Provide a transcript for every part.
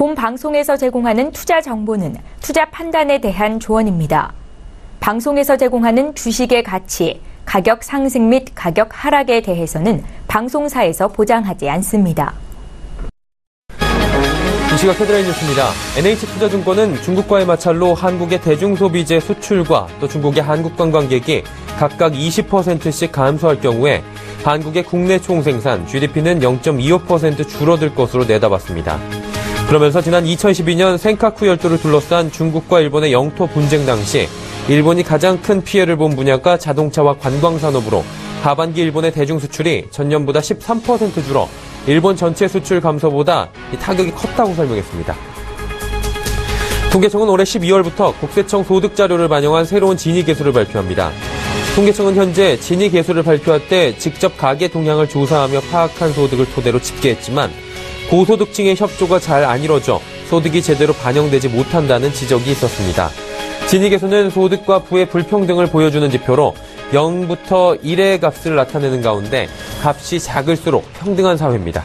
본 방송에서 제공하는 투자 정보는 투자 판단에 대한 조언입니다. 방송에서 제공하는 주식의 가치, 가격 상승 및 가격 하락에 대해서는 방송사에서 보장하지 않습니다. 이 시각 헤드라인 뉴스입니다. NH투자증권은 중국과의 마찰로 한국의 대중소비재 수출과 또 중국의 한국 관광객이 각각 20%씩 감소할 경우에 한국의 국내 총생산 GDP는 0.25% 줄어들 것으로 내다봤습니다. 그러면서 지난 2012년 센카쿠 열도를 둘러싼 중국과 일본의 영토 분쟁 당시 일본이 가장 큰 피해를 본 분야가 자동차와 관광산업으로 하반기 일본의 대중수출이 전년보다 13% 줄어 일본 전체 수출 감소보다 타격이 컸다고 설명했습니다. 통계청은 올해 12월부터 국세청 소득자료를 반영한 새로운 진위계수를 발표합니다. 통계청은 현재 진위계수를 발표할 때 직접 가계 동향을 조사하며 파악한 소득을 토대로 집계했지만 고소득층의 협조가 잘 안 이뤄져 소득이 제대로 반영되지 못한다는 지적이 있었습니다. 진위계수는 소득과 부의 불평등을 보여주는 지표로 0부터 1의 값을 나타내는 가운데 값이 작을수록 평등한 사회입니다.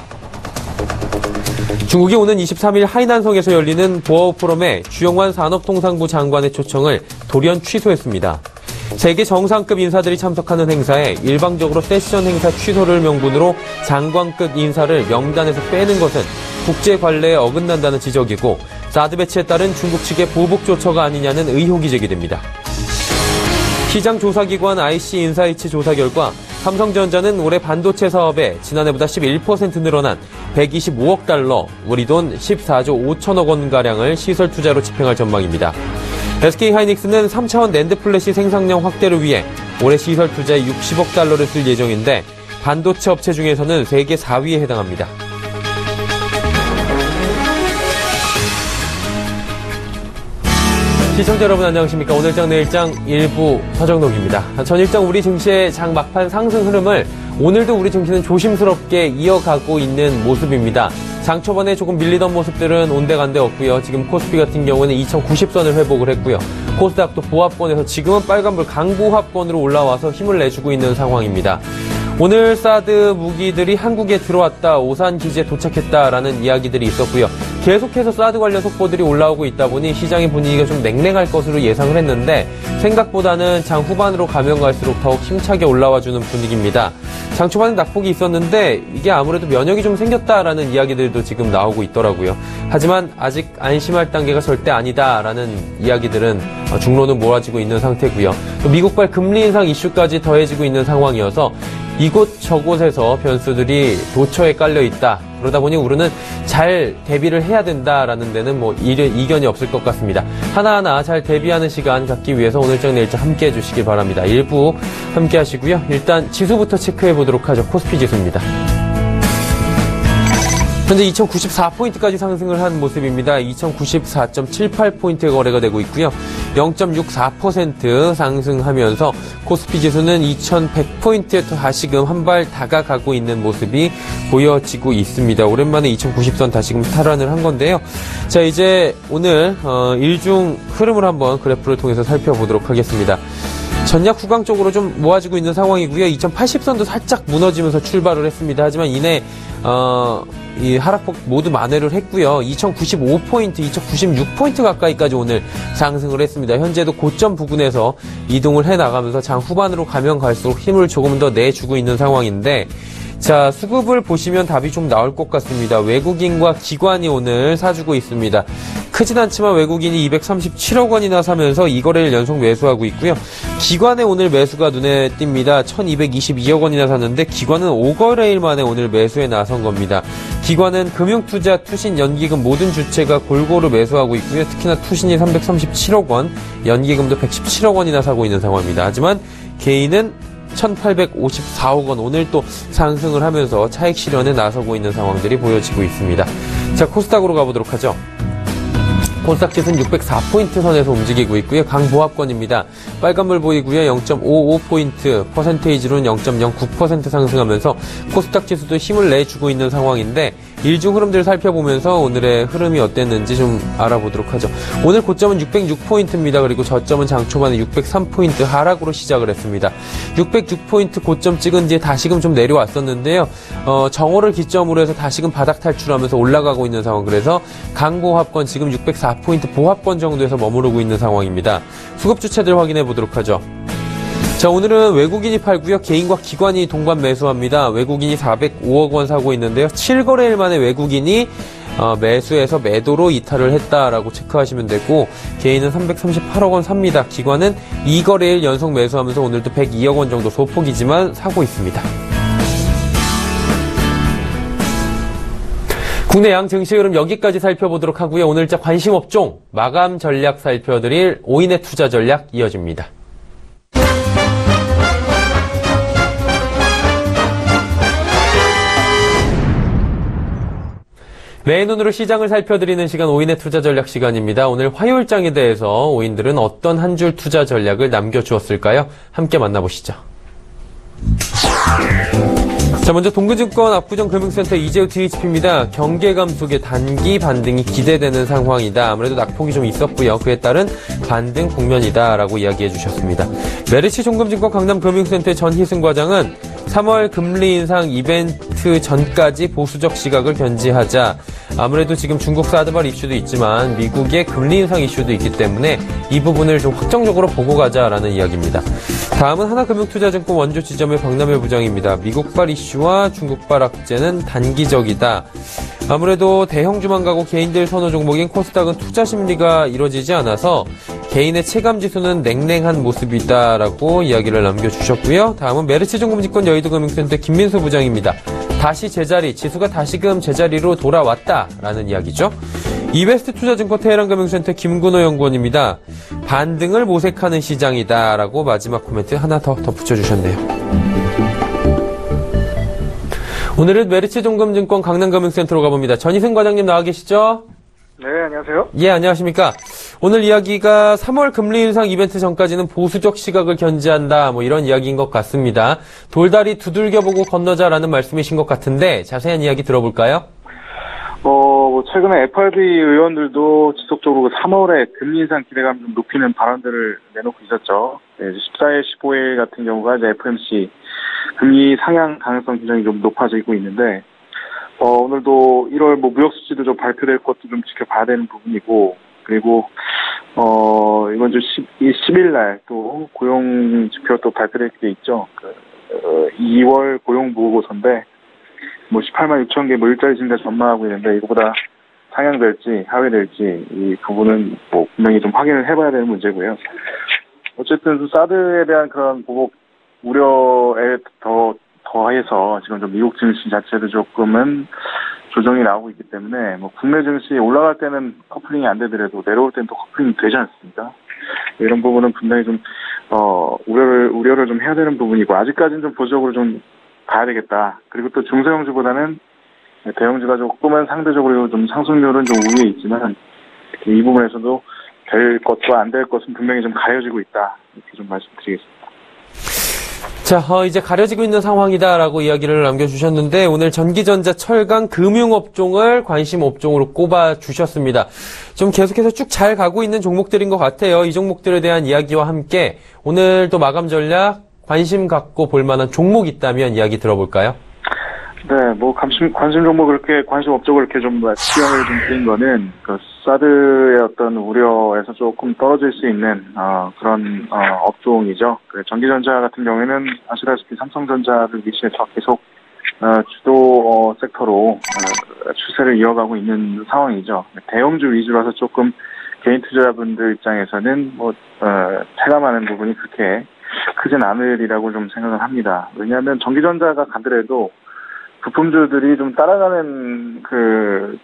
중국이 오는 23일 하이난성에서 열리는 보아오 포럼에 주영환 산업통상부 장관의 초청을 돌연 취소했습니다. 세계 정상급 인사들이 참석하는 행사에 일방적으로 세션 행사 취소를 명분으로 장관급 인사를 명단에서 빼는 것은 국제 관례에 어긋난다는 지적이고 사드 배치에 따른 중국 측의 보복 조처가 아니냐는 의혹이 제기됩니다. 시장 조사기관 IC 인사이츠 조사 결과 삼성전자는 올해 반도체 사업에 지난해보다 11% 늘어난 125억 달러, 우리 돈 14조 5천억 원가량을 시설 투자로 집행할 전망입니다. SK하이닉스는 3차원 낸드 플래시 생산량 확대를 위해 올해 시설 투자에 60억 달러를 쓸 예정인데 반도체 업체 중에서는 세계 4위에 해당합니다. 시청자 여러분 안녕하십니까. 오늘장 내일장 일부 서정록입니다. 전일장 우리 증시의 장 막판 상승 흐름을 오늘도 우리 증시는 조심스럽게 이어가고 있는 모습입니다. 장 초반에 조금 밀리던 모습들은 온데간데 없고요. 지금 코스피 같은 경우는 2090선을 회복을 했고요. 코스닥도 보합권에서 지금은 빨간불 강보합권으로 올라와서 힘을 내주고 있는 상황입니다. 오늘 사드 무기들이 한국에 들어왔다, 오산 기지에 도착했다라는 이야기들이 있었고요. 계속해서 사드 관련 속보들이 올라오고 있다 보니 시장의 분위기가 좀 냉랭할 것으로 예상을 했는데 생각보다는 장 후반으로 가면 갈수록 더욱 힘차게 올라와주는 분위기입니다. 장 초반에 낙폭이 있었는데 이게 아무래도 면역이 좀 생겼다라는 이야기들도 지금 나오고 있더라고요. 하지만 아직 안심할 단계가 절대 아니다라는 이야기들은 중로는 몰아지고 있는 상태고요. 또 미국발 금리 인상 이슈까지 더해지고 있는 상황이어서 이곳저곳에서 변수들이 도처에 깔려 있다. 그러다 보니 우리는 잘 대비를 해야 된다라는 데는 이견이 없을 것 같습니다. 하나하나 잘 대비하는 시간 갖기 위해서 오늘장 내일장 함께 해주시길 바랍니다. 일부 함께 하시고요. 일단 지수부터 체크해 보도록 하죠. 코스피 지수입니다. 현재 2094포인트까지 상승을 한 모습입니다. 2094.78포인트의 거래가 되고 있고요. 0.64% 상승하면서 코스피 지수는 2100포인트에 다시금 한 발 다가가고 있는 모습이 보여지고 있습니다. 오랜만에 2090선 다시금 탈환을 한 건데요. 자, 이제 오늘 일중 흐름을 한번 그래프를 통해서 살펴보도록 하겠습니다. 전략 후강 쪽으로 좀 모아지고 있는 상황이고요. 2080선도 살짝 무너지면서 출발을 했습니다. 하지만 이내 이 하락폭 모두 만회를 했고요. 2095포인트, 2096포인트 가까이까지 오늘 상승을 했습니다. 현재도 고점 부근에서 이동을 해나가면서 장 후반으로 가면 갈수록 힘을 조금 더 내주고 있는 상황인데 자, 수급을 보시면 답이 좀 나올 것 같습니다. 외국인과 기관이 오늘 사주고 있습니다. 크진 않지만 외국인이 237억 원이나 사면서 이 거래를 연속 매수하고 있고요. 기관의 오늘 매수가 눈에 띕니다. 1222억 원이나 샀는데 기관은 5거래일 만에 오늘 매수에 나선 겁니다. 기관은 금융투자, 투신, 연기금 모든 주체가 골고루 매수하고 있고요. 특히나 투신이 337억 원, 연기금도 117억 원이나 사고 있는 상황입니다. 하지만 개인은 1854억 원 오늘 또 상승을 하면서 차익 실현에 나서고 있는 상황들이 보여지고 있습니다. 자, 코스닥으로 가보도록 하죠. 코스닥 지수는 604포인트 선에서 움직이고 있고요. 강보합권입니다. 빨간불 보이고요. 0.55포인트, 퍼센테이지로는 0.09% 상승하면서 코스닥 지수도 힘을 내주고 있는 상황인데 일중 흐름들을 살펴보면서 오늘의 흐름이 어땠는지 좀 알아보도록 하죠. 오늘 고점은 606포인트입니다. 그리고 저점은 장 초반에 603포인트 하락으로 시작을 했습니다. 606포인트 고점 찍은 뒤에 다시금 좀 내려왔었는데요. 정오를 기점으로 해서 다시금 바닥 탈출하면서 올라가고 있는 상황. 그래서 강보합권 지금 604포인트 보합권 정도에서 머무르고 있는 상황입니다. 수급 주체들 확인해 보도록 하죠. 자, 오늘은 외국인이 팔고요. 개인과 기관이 동반 매수합니다. 외국인이 405억 원 사고 있는데요. 7거래일 만에 외국인이 매수해서 매도로 이탈을 했다라고 체크하시면 되고 개인은 338억 원 삽니다. 기관은 2거래일 연속 매수하면서 오늘도 102억 원 정도 소폭이지만 사고 있습니다. 국내 양 증시 흐름 여기까지 살펴보도록 하고요. 오늘자 관심 업종 마감 전략 살펴드릴 오인의 투자 전략 이어집니다. 네, 눈으로 시장을 살펴드리는 시간 오인의 투자 전략 시간입니다. 오늘 화요일장에 대해서 오인들은 어떤 한 줄 투자 전략을 남겨주었을까요? 함께 만나보시죠. 자, 먼저 동부증권 압구정금융센터 이재우 THP입니다. 경계감 속에 단기 반등이 기대되는 상황이다. 아무래도 낙폭이 좀 있었고요. 그에 따른 반등 국면이다라고 이야기해 주셨습니다. 메리츠 종금증권 강남금융센터의 전희승 과장은 3월 금리 인상 이벤트 전까지 보수적 시각을 견지하자. 아무래도 지금 중국 사드발 이슈도 있지만 미국의 금리 인상 이슈도 있기 때문에 이 부분을 좀 확정적으로 보고 가자라는 이야기입니다. 다음은 하나금융투자증권 원조 지점의 박남일 부장입니다. 미국발 이슈와 중국발 악재는 단기적이다. 아무래도 대형주만 가고 개인들 선호 종목인 코스닥은 투자 심리가 이루어지지 않아서 개인의 체감지수는 냉랭한 모습이다라고 이야기를 남겨주셨고요. 다음은 메리츠증권증권 여의도금융센터 김민수 부장입니다. 다시 제자리, 지수가 다시금 제자리로 돌아왔다라는 이야기죠. 이베스트 투자증권 테헤란금융센터 김근호 연구원입니다. 반등을 모색하는 시장이다라고 마지막 코멘트 하나 더 덧붙여주셨네요. 오늘은 메리츠종금증권 강남금융센터로 가봅니다. 전희승 과장님 나와 계시죠? 네, 안녕하세요. 예, 안녕하십니까. 오늘 이야기가 3월 금리 인상 이벤트 전까지는 보수적 시각을 견지한다, 이런 이야기인 것 같습니다. 돌다리 두들겨보고 건너자라는 말씀이신 것 같은데 자세한 이야기 들어볼까요? 최근에 FRB 의원들도 지속적으로 3월에 금리 인상 기대감 좀 높이는 발언들을 내놓고 있었죠. 네, 14일, 15일 같은 경우가 이제 FOMC 금리 상향 가능성 굉장히 좀 높아지고 있는데, 오늘도 1월 무역 수지도 좀 발표될 것도 좀 지켜봐야 되는 부분이고, 그리고, 이번 주 10일 날 또 고용 지표 또 발표될 게 있죠. 2월 고용 보고서인데, 18만 6천 개 일자리 증가 전망하고 있는데, 이거보다 상향될지, 하회될지, 이 부분은 분명히 좀 확인을 해봐야 되는 문제고요. 어쨌든, 사드에 대한 그런 보복 우려에 더해서 지금 좀 미국 증시 자체도 조금은 조정이 나오고 있기 때문에, 국내 증시 올라갈 때는 커플링이 안 되더라도 내려올 때는 또 커플링이 되지 않습니까? 이런 부분은 분명히 좀, 우려를 좀 해야 되는 부분이고, 아직까지는 좀 보수적으로 좀 봐야 되겠다. 그리고 또 중소형주보다는 대형주가 조금은 상대적으로 좀 상승률은 좀 우위에 있지만 이 부분에서도 될 것과 안 될 것은 분명히 좀 가려지고 있다. 이렇게 좀 말씀드리겠습니다. 자, 이제 가려지고 있는 상황이다라고 이야기를 남겨주셨는데 오늘 전기전자, 철강, 금융업종을 관심 업종으로 꼽아주셨습니다. 좀 계속해서 쭉 잘 가고 있는 종목들인 것 같아요. 이 종목들에 대한 이야기와 함께 오늘 또 마감 전략 관심 갖고 볼 만한 종목 있다면 이야기 들어볼까요? 네, 관심 종목 그렇게, 관심 업종을 이렇게 좀 지형을 좀 드린 거는, 사드의 어떤 우려에서 조금 떨어질 수 있는, 그런, 업종이죠. 전기전자 같은 경우에는 아시다시피 삼성전자를 위시해서 계속, 주도, 섹터로, 추세를 이어가고 있는 상황이죠. 대형주 위주라서 조금 개인 투자자분들 입장에서는 체감하는 부분이 그렇게 크진 않으리라고 좀 생각을 합니다. 왜냐하면 전기전자가 가더라도 부품주들이 좀 따라가는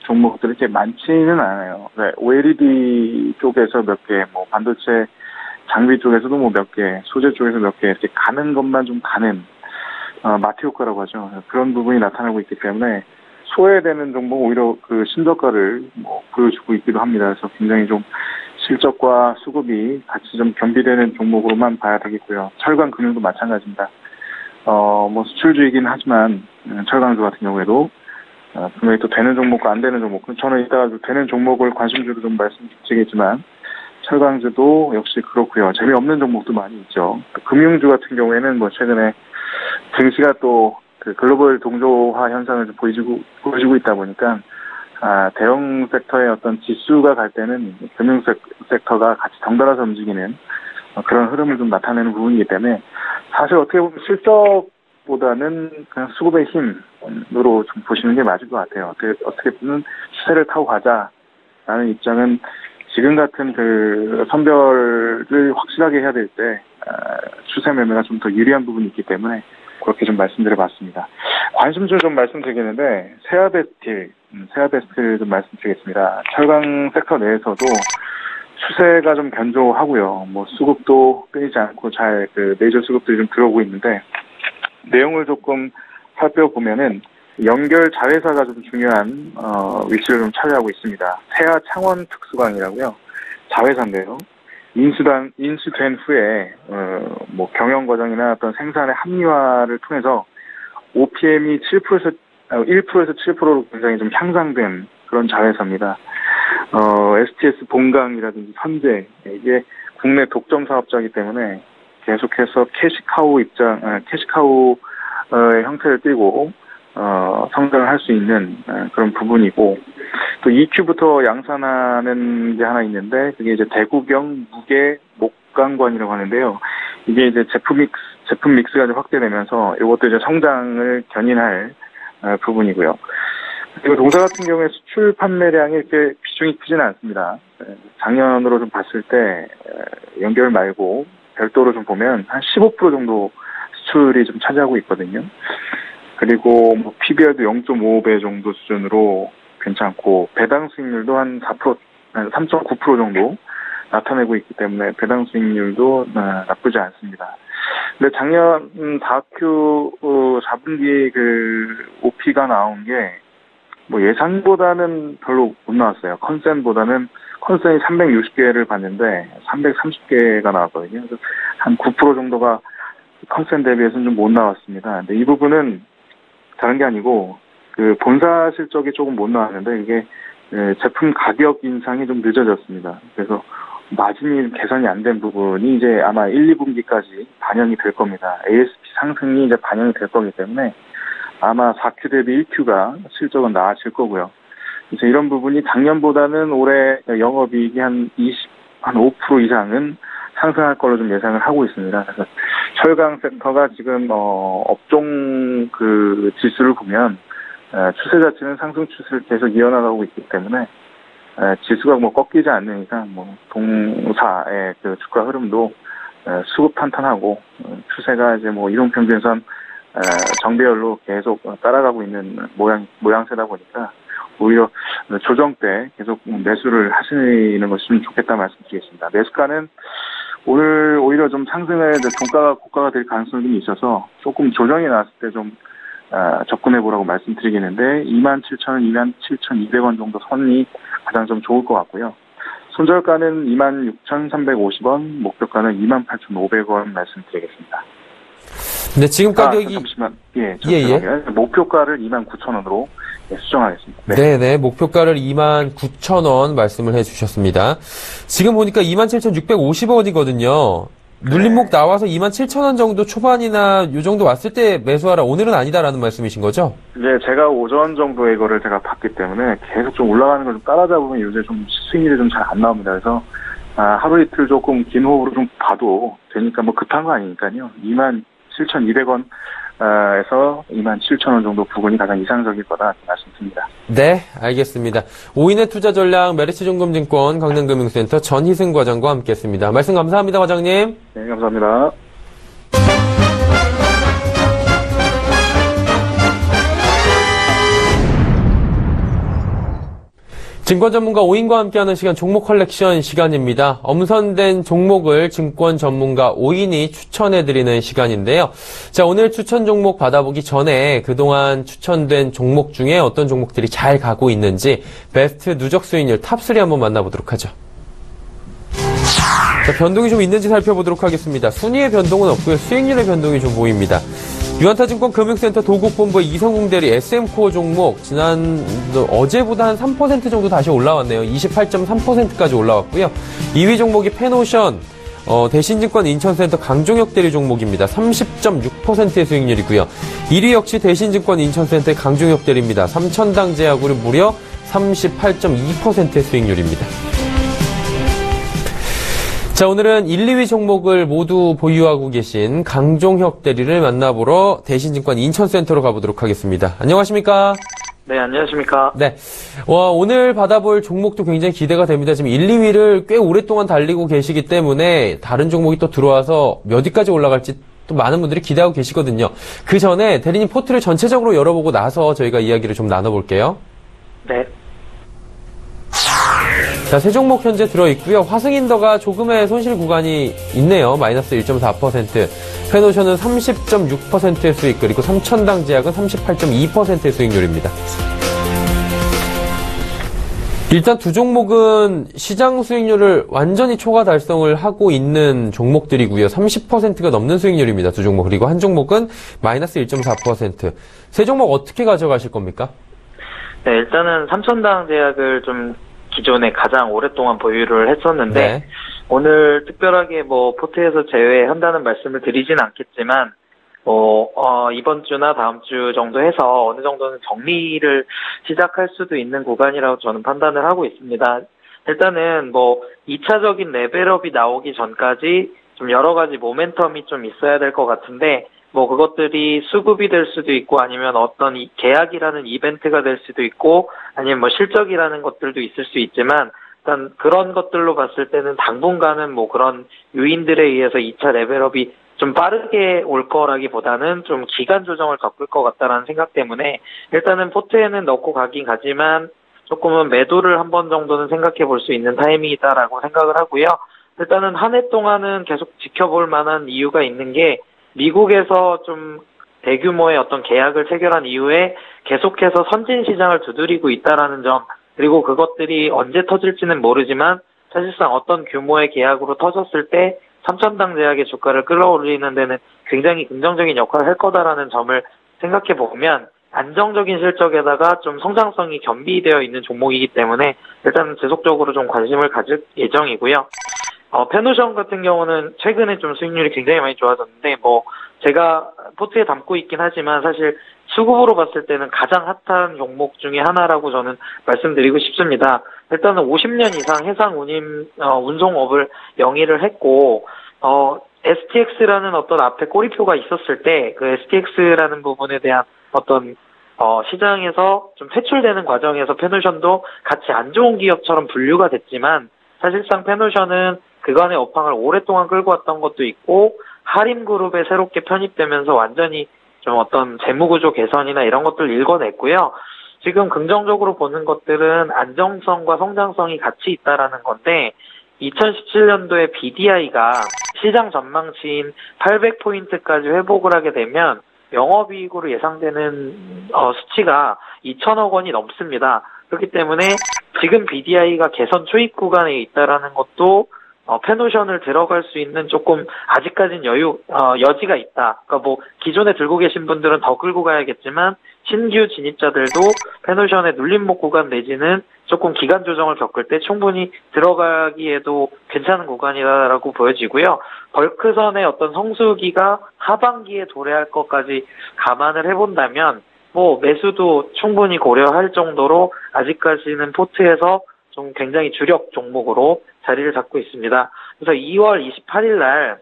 종목들이 이렇게 많지는 않아요. 네, OLED 쪽에서 몇 개, 반도체 장비 쪽에서도 몇 개, 소재 쪽에서 몇 개, 이렇게 가는 것만 좀 가는, 마트 효과라고 하죠. 그런 부분이 나타나고 있기 때문에, 소외되는 종목 오히려 그 신저가를 보여주고 있기도 합니다. 그래서 굉장히 좀 실적과 수급이 같이 좀 겸비되는 종목으로만 봐야 되겠고요. 철강 금융도 마찬가지입니다. 수출주이긴 하지만 철강주 같은 경우에도 분명히 또 되는 종목과 안 되는 종목. 저는 이따가 되는 종목을 관심주로 좀 말씀드리겠지만 철강주도 역시 그렇고요. 재미없는 종목도 많이 있죠. 금융주 같은 경우에는 최근에 증시가 또 그 글로벌 동조화 현상을 좀 보여주고 있다 보니까 대형 섹터의 어떤 지수가 갈 때는 금융 섹터가 같이 덩달아서 움직이는 그런 흐름을 좀 나타내는 부분이기 때문에 사실 어떻게 보면 실적보다는 그냥 수급의 힘으로 좀 보시는 게 맞을 것 같아요. 어떻게 보면 추세를 타고 가자라는 입장은 지금 같은 그 선별을 확실하게 해야 될 때 추세 매매가 좀 더 유리한 부분이 있기 때문에 그렇게 좀 말씀드려봤습니다. 관심주 좀 말씀드리겠는데 세아베스틸 좀 말씀드리겠습니다. 철강 섹터 내에서도 추세가 좀 견조하고요. 수급도 끊이지 않고 잘 메이저 수급들이 좀 들어오고 있는데 내용을 조금 살펴보면은 연결 자회사가 좀 중요한 위치를 좀 차지하고 있습니다. 세아 창원 특수광이라고요. 자회사인데요. 인수된 후에 경영 과정이나 어떤 생산의 합리화를 통해서 OPM이 1%에서 7%로 굉장히 좀 향상된 그런 자회사입니다. STS 본강이라든지 선제 이게 국내 독점 사업자이기 때문에 계속해서 캐시카우의 형태를 띠고 성장을 할 수 있는 그런 부분이고 또 EQ부터 양산하는 게 하나 있는데 그게 이제 대구경 무게 목강관이라고 하는데요. 이게 이제 제품 믹스가 좀 확대되면서 이것도 이제 성장을 견인할 부분이고요. 그리고 동사 같은 경우에 수출 판매량이 이렇게 비중이 크지는 않습니다. 작년으로 좀 봤을 때 연결 말고 별도로 좀 보면 한 15% 정도 수출이 좀 차지하고 있거든요. 그리고 PBR도 0.5배 정도 수준으로 괜찮고 배당 수익률도 한 3.9% 정도 나타내고 있기 때문에 배당 수익률도 나쁘지 않습니다. 근데 작년 4Q 4분기 그 OP가 나온 게 예상보다는 별로 못 나왔어요. 컨센이 360개를 봤는데 330개가 나왔거든요. 그래서 한 9% 정도가 컨센 대비해서는 좀 못 나왔습니다. 근데 이 부분은 다른 게 아니고 그 본사 실적이 조금 못 나왔는데 이게 제품 가격 인상이 좀 늦어졌습니다. 그래서 마진이 개선이 안 된 부분이 이제 아마 1, 2분기까지 반영이 될 겁니다. ASP 상승이 이제 반영이 될 거기 때문에 아마 4Q 대비 1Q가 실적은 나아질 거고요. 그래서 이런 부분이 작년보다는 올해 영업이익이 한 5% 이상은 상승할 걸로 좀 예상을 하고 있습니다. 그래서 철강 섹터가 지금 업종 그 지수를 보면 추세 자체는 상승 추세를 계속 이어나가고 있기 때문에 지수가 꺾이지 않는 이상 동사의 그 주가 흐름도 수급 탄탄하고 추세가 이제 이동평균선 정배열로 계속 따라가고 있는 모양새다 보니까 오히려 조정 때 계속 매수를 하시는 것이 좀 좋겠다 말씀드리겠습니다. 매수가는 오늘 오히려 좀 상승을 종가가 고가가 될 가능성이 좀 있어서 조금 조정이 나왔을 때 좀 접근해보라고 말씀드리겠는데 27,000원, 27,200원 정도 선이 가장 좀 좋을 것 같고요. 손절가는 26,350원, 목표가는 28,500원 말씀드리겠습니다. 네, 지금 가격이 잠시만. 예. 목표가를 29,000원으로 수정하겠습니다. 네, 목표가를 29,000원 말씀을 해주셨습니다. 지금 보니까 27,650원이거든요. 눌림목 나와서 27,000원 정도 초반이나 요 정도 왔을 때 매수하라. 오늘은 아니다라는 말씀이신 거죠? 네, 제가 오전 정도에 이거를 제가 봤기 때문에 계속 좀 올라가는 걸 좀 따라잡으면 요새 좀 수익률이 좀 잘 안 나옵니다. 그래서 하루 이틀 조금 긴 호흡으로 좀 봐도 되니까 급한 거 아니니까요. 27,200원 에서 27,000원 정도 부근이 가장 이상적일 거다 말씀드립니다. 네, 알겠습니다. 오인의 투자 전략 메리츠증권증권 강남금융센터 전희승 과장과 함께했습니다. 말씀 감사합니다, 과장님. 네, 감사합니다. 증권 전문가 오인과 함께하는 시간 종목 컬렉션 시간입니다. 엄선된 종목을 증권 전문가 오인이 추천해드리는 시간인데요. 자, 오늘 추천 종목 받아보기 전에 그동안 추천된 종목 중에 어떤 종목들이 잘 가고 있는지 베스트 누적 수익률 탑3 한번 만나보도록 하죠. 자, 변동이 좀 있는지 살펴보도록 하겠습니다. 순위의 변동은 없고요. 수익률의 변동이 좀 보입니다. 유한타증권 금융센터 도곡본부의 이성웅 대리 SM코어 종목 어제보다 한 3% 정도 다시 올라왔네요. 28.3%까지 올라왔고요. 2위 종목이 페노션 대신증권 인천센터 강종혁 대리 종목입니다. 30.6%의 수익률이고요. 1위 역시 대신증권 인천센터의 강종혁 대리입니다. 삼천당 제약으로 무려 38.2%의 수익률입니다. 자, 오늘은 1, 2위 종목을 모두 보유하고 계신 강종혁 대리를 만나보러 대신증권 인천센터로 가보도록 하겠습니다. 안녕하십니까? 네, 안녕하십니까? 네. 오늘 받아볼 종목도 굉장히 기대가 됩니다. 지금 1, 2위를 꽤 오랫동안 달리고 계시기 때문에 다른 종목이 또 들어와서 몇 위까지 올라갈지 또 많은 분들이 기대하고 계시거든요. 그 전에 대리님 포트를 전체적으로 열어보고 나서 저희가 이야기를 좀 나눠볼게요. 네. 자, 세 종목 현재 들어있고요. 화승인더가 조금의 손실 구간이 있네요. 마이너스 1.4%. 페노션은 30.6%의 수익, 그리고 삼천당 제약은 38.2%의 수익률입니다. 일단 두 종목은 시장 수익률을 완전히 초과 달성을 하고 있는 종목들이고요. 30%가 넘는 수익률입니다. 두 종목. 그리고 한 종목은 마이너스 1.4%. 세 종목 어떻게 가져가실 겁니까? 네, 일단은 삼천당 제약을 좀 기존에 가장 오랫동안 보유를 했었는데, 네. 오늘 특별하게 포트에서 제외한다는 말씀을 드리진 않겠지만, 이번 주나 다음 주 정도 해서 어느 정도는 정리를 시작할 수도 있는 구간이라고 저는 판단을 하고 있습니다. 일단은 2차적인 레벨업이 나오기 전까지 좀 여러 가지 모멘텀이 좀 있어야 될 것 같은데, 그것들이 수급이 될 수도 있고 아니면 어떤 계약이라는 이벤트가 될 수도 있고 아니면 실적이라는 것들도 있을 수 있지만 일단 그런 것들로 봤을 때는 당분간은 그런 요인들에 의해서 2차 레벨업이 좀 빠르게 올 거라기보다는 좀 기간 조정을 겪을 것 같다라는 생각 때문에 일단은 포트에는 넣고 가긴 가지만 조금은 매도를 한 번 정도는 생각해 볼 수 있는 타이밍이다라고 생각을 하고요. 일단은 한 해 동안은 계속 지켜볼 만한 이유가 있는 게 미국에서 좀 대규모의 어떤 계약을 체결한 이후에 계속해서 선진 시장을 두드리고 있다라는 점, 그리고 그것들이 언제 터질지는 모르지만 사실상 어떤 규모의 계약으로 터졌을 때 삼천당 제약의 주가를 끌어올리는 데는 굉장히 긍정적인 역할을 할 거다라는 점을 생각해 보면 안정적인 실적에다가 좀 성장성이 겸비되어 있는 종목이기 때문에 일단 지속적으로 좀 관심을 가질 예정이고요. 페노션 같은 경우는 최근에 좀 수익률이 굉장히 많이 좋아졌는데, 제가 포트에 담고 있긴 하지만 사실 수급으로 봤을 때는 가장 핫한 종목 중에 하나라고 저는 말씀드리고 싶습니다. 일단은 50년 이상 해상 운송업을 영위를 했고, STX라는 어떤 앞에 꼬리표가 있었을 때, 그 STX라는 부분에 대한 어떤 시장에서 좀 퇴출되는 과정에서 페노션도 같이 안 좋은 기업처럼 분류가 됐지만, 사실상 페노션은 그간의 업황을 오랫동안 끌고 왔던 것도 있고 하림그룹에 새롭게 편입되면서 완전히 좀 어떤 재무구조 개선이나 이런 것들을 읽어냈고요. 지금 긍정적으로 보는 것들은 안정성과 성장성이 같이 있다라는 건데 2017년도에 BDI가 시장 전망치인 800포인트까지 회복을 하게 되면 영업이익으로 예상되는 수치가 2천억 원이 넘습니다. 그렇기 때문에 지금 BDI가 개선 초입 구간에 있다라는 것도 페노션을 들어갈 수 있는 조금 아직까지는 여지가 있다. 그러니까 기존에 들고 계신 분들은 더 끌고 가야겠지만 신규 진입자들도 페노션의 눌림목 구간 내지는 조금 기간 조정을 겪을 때 충분히 들어가기에도 괜찮은 구간이라고 보여지고요. 벌크선의 어떤 성수기가 하반기에 도래할 것까지 감안을 해본다면 매수도 충분히 고려할 정도로 아직까지는 포트에서 좀 굉장히 주력 종목으로 자리를 잡고 있습니다. 그래서 2월 28일 날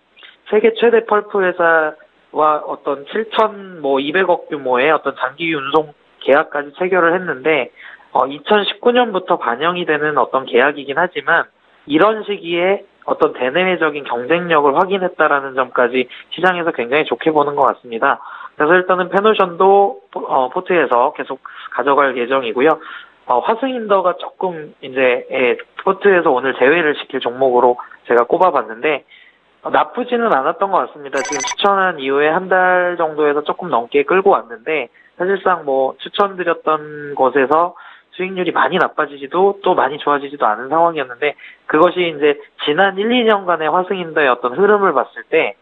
세계 최대 펄프 회사와 어떤 7,200억 규모의 어떤 장기 운송 계약까지 체결을 했는데 2019년부터 반영이 되는 어떤 계약이긴 하지만 이런 시기에 어떤 대내외적인 경쟁력을 확인했다라는 점까지 시장에서 굉장히 좋게 보는 것 같습니다. 그래서 일단은 페노션도 포트에서 계속 가져갈 예정이고요. 화승인더가 조금 이제 포트에서 오늘 제외를 시킬 종목으로 제가 꼽아봤는데 나쁘지는 않았던 것 같습니다. 지금 추천한 이후에 한 달 정도에서 조금 넘게 끌고 왔는데 사실상 뭐 추천드렸던 곳에서 수익률이 많이 나빠지지도 또 많이 좋아지지도 않은 상황이었는데 그것이 이제 지난 1, 2년간의 화승인더의 어떤 흐름을 봤을 때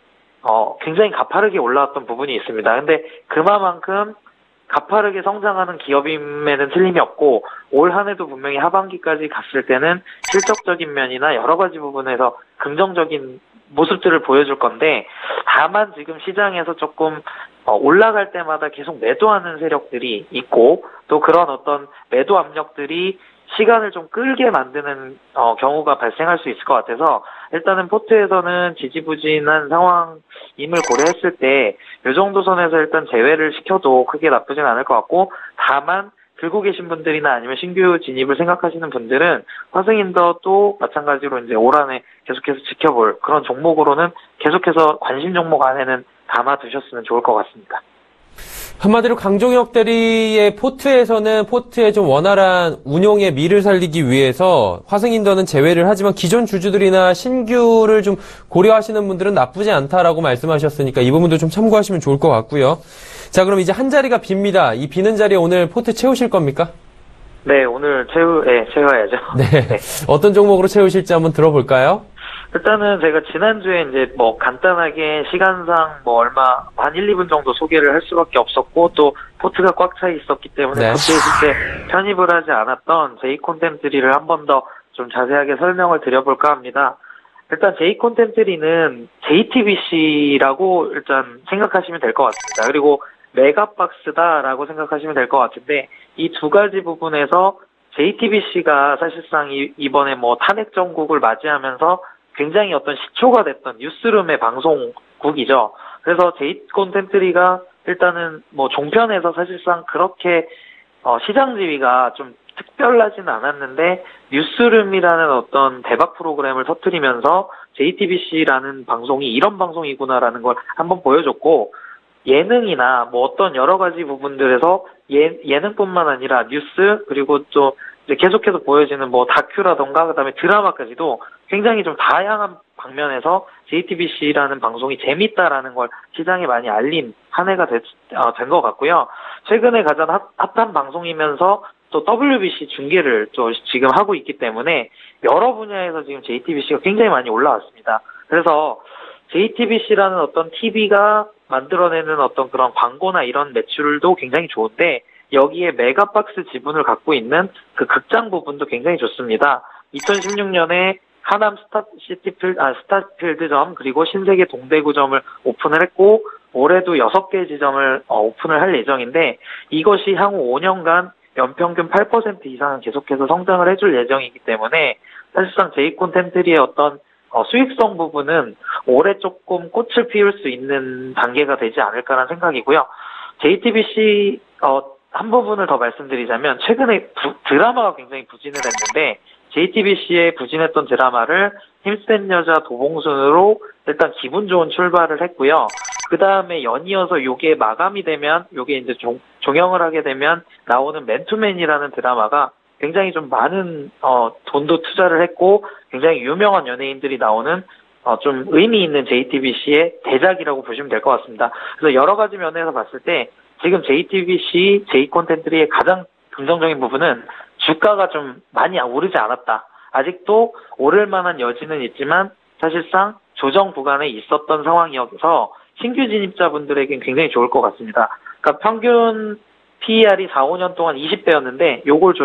굉장히 가파르게 올라왔던 부분이 있습니다. 근데 그만큼 가파르게 성장하는 기업임에는 틀림이 없고 올 한 해도 분명히 하반기까지 갔을 때는 실적적인 면이나 여러 가지 부분에서 긍정적인 모습들을 보여줄 건데 다만 지금 시장에서 조금 올라갈 때마다 계속 매도하는 세력들이 있고 또 그런 어떤 매도 압력들이 시간을 좀 끌게 만드는 경우가 발생할 수 있을 것 같아서 일단은 포트에서는 지지부진한 상황임을 고려했을 때 이 정도 선에서 일단 제외를 시켜도 크게 나쁘진 않을 것 같고 다만 들고 계신 분들이나 아니면 신규 진입을 생각하시는 분들은 화승인더도 마찬가지로 이제 올 한해 계속해서 지켜볼 그런 종목으로는 계속해서 관심 종목 안에는 담아두셨으면 좋을 것 같습니다. 한마디로 강종혁 대리의 포트에서는 포트의 좀 원활한 운용의 미를 살리기 위해서 화승인더는 제외를 하지만 기존 주주들이나 신규를 좀 고려하시는 분들은 나쁘지 않다라고 말씀하셨으니까 이 부분도 좀 참고하시면 좋을 것 같고요. 자, 그럼 이제 한 자리가 빕니다. 이 비는 자리에 오늘 포트 채우실 겁니까? 네, 오늘 채워야죠. 네. 어떤 종목으로 채우실지 한번 들어볼까요? 일단은 제가 지난주에 이제 뭐 간단하게 시간상 뭐 얼마 한 1, 2분 정도 소개를 할 수밖에 없었고 또 포트가 꽉 차 있었기 때문에 네. 그때 실제 편입을 하지 않았던 J-콘텐트리를 한 번 더 좀 자세하게 설명을 드려볼까 합니다. 일단 J-콘텐트리는 JTBC라고 일단 생각하시면 될 것 같습니다. 그리고 메가박스다라고 생각하시면 될 것 같은데 이 두 가지 부분에서 JTBC가 사실상 이번에 뭐 탄핵 정국을 맞이하면서 굉장히 어떤 시초가 됐던 뉴스룸의 방송국이죠. 그래서 J-콘텐트리가 일단은 뭐 종편에서 사실상 그렇게 시장 지위가 좀 특별하지는 않았는데 뉴스룸이라는 어떤 대박 프로그램을 터뜨리면서 JTBC라는 방송이 이런 방송이구나라는 걸 한번 보여줬고 예능이나 뭐 어떤 여러 가지 부분들에서 예능뿐만 아니라 뉴스 그리고 또 이제 계속해서 보여지는 뭐 다큐라던가 그다음에 드라마까지도 굉장히 좀 다양한 방면에서 JTBC라는 방송이 재밌다라는 걸 시장에 많이 알린 한 해가 된 것 같고요. 최근에 가장 핫한 방송이면서 또 WBC 중계를 또 지금 하고 있기 때문에 여러 분야에서 지금 JTBC가 굉장히 많이 올라왔습니다. 그래서 JTBC라는 어떤 TV가 만들어내는 어떤 그런 광고나 이런 매출도 굉장히 좋은데 여기에 메가박스 지분을 갖고 있는 그 극장 부분도 굉장히 좋습니다. 2016년에 하남 스타필드점 그리고 신세계 동대구점을 오픈을 했고 올해도 6개 지점을 오픈을 할 예정인데 이것이 향후 5년간 연평균 8% 이상은 계속해서 성장을 해줄 예정이기 때문에 사실상 J-콘텐트리의 어떤 수익성 부분은 올해 조금 꽃을 피울 수 있는 단계가 되지 않을까라는 생각이고요. JTBC 한 부분을 더 말씀드리자면 최근에 드라마가 굉장히 부진을 했는데 JTBC에 부진했던 드라마를 힘센 여자 도봉순으로 일단 기분 좋은 출발을 했고요. 그 다음에 연이어서 요게 마감이 되면 요게 이제 종영을 하게 되면 나오는 맨투맨이라는 드라마가 굉장히 좀 많은 돈도 투자를 했고 굉장히 유명한 연예인들이 나오는 좀 의미 있는 JTBC의 대작이라고 보시면 될 것 같습니다. 그래서 여러 가지 면에서 봤을 때 지금 JTBC, J-콘텐트리의 가장 긍정적인 부분은 주가가 좀 많이 오르지 않았다. 아직도 오를 만한 여지는 있지만 사실상 조정 구간에 있었던 상황이어서 신규 진입자분들에겐 굉장히 좋을 것 같습니다. 그러니까 평균 PER이 4, 5년 동안 20배였는데 요걸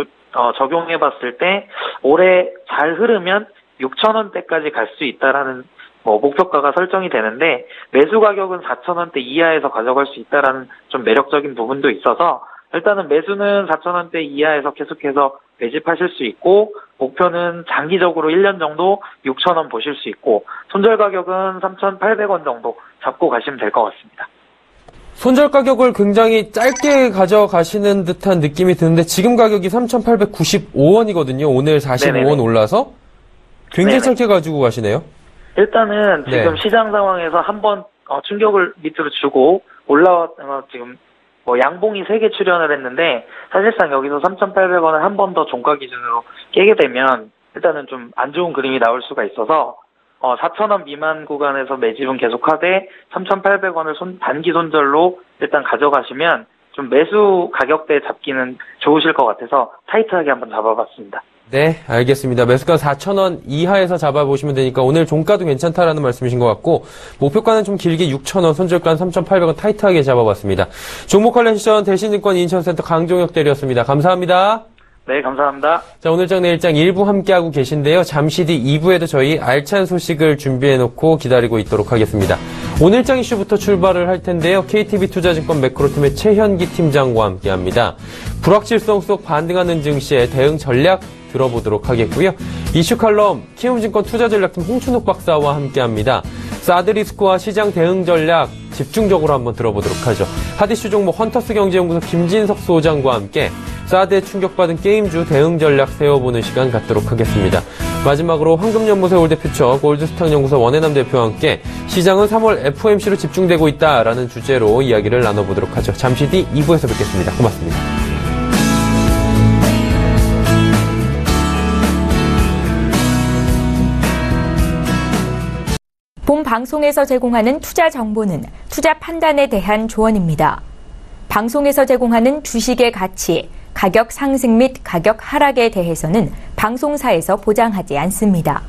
적용해 봤을 때 올해 잘 흐르면 6,000원대까지 갈 수 있다라는 목표가가 설정이 되는데 매수 가격은 4,000원대 이하에서 가져갈 수 있다라는 좀 매력적인 부분도 있어서 일단은 매수는 4,000원대 이하에서 계속해서 매집하실 수 있고 목표는 장기적으로 1년 정도 6,000원 보실 수 있고 손절 가격은 3,800원 정도 잡고 가시면 될 것 같습니다. 손절 가격을 굉장히 짧게 가져가시는 듯한 느낌이 드는데 지금 가격이 3,895원이거든요. 오늘 45원 네네네. 올라서 굉장히 네네. 짧게 가지고 가시네요. 일단은 지금 네. 시장 상황에서 한번 충격을 밑으로 주고 지금 양봉이 3개 출현을 했는데 사실상 여기서 3,800원을 한 번 더 종가 기준으로 깨게 되면 일단은 좀 안 좋은 그림이 나올 수가 있어서 4,000원 미만 구간에서 매집은 계속하되 3,800원을 단기 손절로 일단 가져가시면 좀 매수 가격대 잡기는 좋으실 것 같아서 타이트하게 한번 잡아봤습니다. 네, 알겠습니다. 매수가 4,000원 이하에서 잡아보시면 되니까 오늘 종가도 괜찮다라는 말씀이신 것 같고 목표가는 좀 길게 6,000원, 손절가는 3,800원 타이트하게 잡아봤습니다. 종목 관련 시전 대신증권 인천센터 강종혁 대리였습니다. 감사합니다. 네, 감사합니다. 자, 오늘장 내일장 1부 함께하고 계신데요. 잠시 뒤 2부에도 저희 알찬 소식을 준비해놓고 기다리고 있도록 하겠습니다. 오늘장 이슈부터 출발을 할 텐데요. KTB투자증권 매크로팀의 최현기 팀장과 함께합니다. 불확실성 속 반등하는 증시의 대응 전략 들어보도록 하겠고요. 이슈 칼럼 키움증권 투자전략팀 홍춘욱 박사와 함께합니다. 사드 리스크와 시장 대응 전략 집중적으로 한번 들어보도록 하죠. 핫이슈 종목 헌터스 경제연구소 김진석 소장과 함께 사드에 충격받은 게임주 대응 전략 세워보는 시간 갖도록 하겠습니다. 마지막으로 황금연못의 올드퓨처 골드스탁연구소 원해남 대표와 함께 시장은 3월 FOMC로 집중되고 있다라는 주제로 이야기를 나눠보도록 하죠. 잠시 뒤 2부에서 뵙겠습니다. 고맙습니다. 본 방송에서 제공하는 투자 정보는 투자 판단에 대한 조언입니다. 방송에서 제공하는 주식의 가치, 가격 상승 및 가격 하락에 대해서는 방송사에서 보장하지 않습니다.